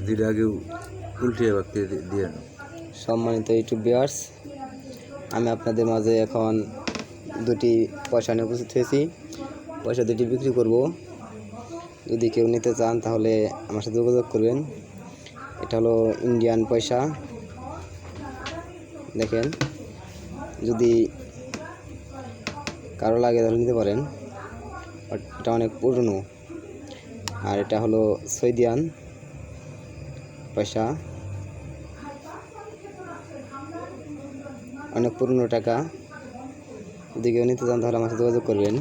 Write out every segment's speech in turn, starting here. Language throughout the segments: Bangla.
দুইটা আগে উল্টে বাকি দিয়ে। সম্মানিত ইউটিউব ভিউয়ার্স, আমি আপনাদের মাঝে এখন দুটি পয়সা নিয়ে উপস্থিত হয়েছি। পয়সা দুটি বিক্রি করব। যদি কেউ নিতে চান তাহলে আমার সাথে যোগাযোগ করবেন। এটা হলো ইন্ডিয়ান পয়সা, দেখেন। যদি কারো লাগে তাহলে নিতে পারেন। এটা অনেক পুরনো। আর এটা হলো সৌদিয়ান পয়সা, অনেক পুরনো টাকা। যদি কেউ নিতে চান তাহলে আমার সাথে যোগাযোগ করবেন।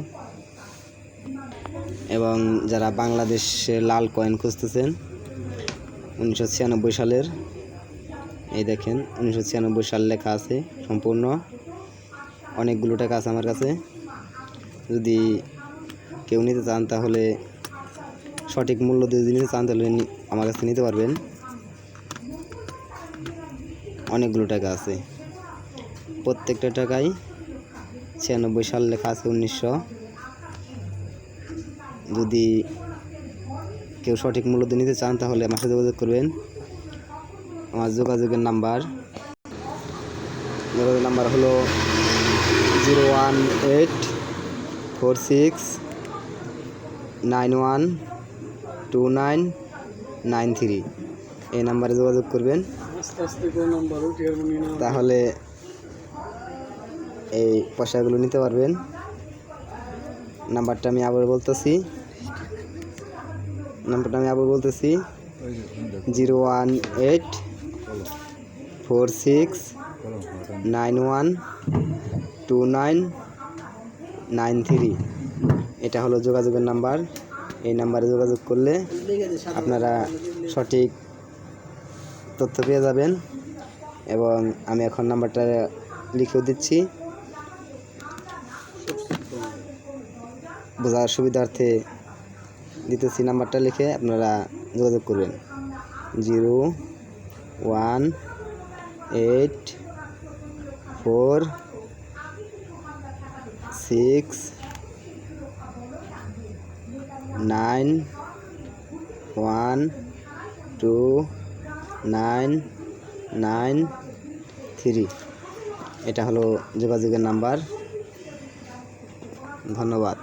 এবং যারা বাংলাদেশে লাল কয়েন খুঁজতেছেন 1996 সালের, এই দেখেন 1996 সাল লেখা আছে সম্পূর্ণ। অনেকগুলো টাকা আছে আমার কাছে। যদি কেউ নিতে চান তাহলে সঠিক মূল্য দিয়ে যদি নিতে চান তাহলে আমার কাছে নিতে পারবেন। অনেকগুলো টাকা আছে, প্রত্যেকটা টাকায় 96 সাল লেখা আছে 1900। যদি কেউ সঠিক মূল্য দিয়ে নিতে চান তাহলে আমার সাথে যোগাযোগ করবেন। আমার যোগাযোগের নাম্বার হলো 01846912993। এই নাম্বারে যোগাযোগ করবেন। তাহলে এই পয়সাগুলো নিতে পারবেন। নাম্বারটা আমি আবার বলতেছি 01846912993। এটা হলো যোগাযোগের নাম্বার। এই নাম্বারে যোগাযোগ করলে আপনারা সঠিক তথ্য পেয়ে যাবেন। এবং আমি এখন নাম্বারটা লিখেও দিচ্ছি, বোঝার সুবিধার্থে দিতেছি। নাম্বারটা লিখে আপনারা যোগাযোগ করবেন। 01846912993। এটা হলো যোগাযোগের নাম্বার। ধন্যবাদ।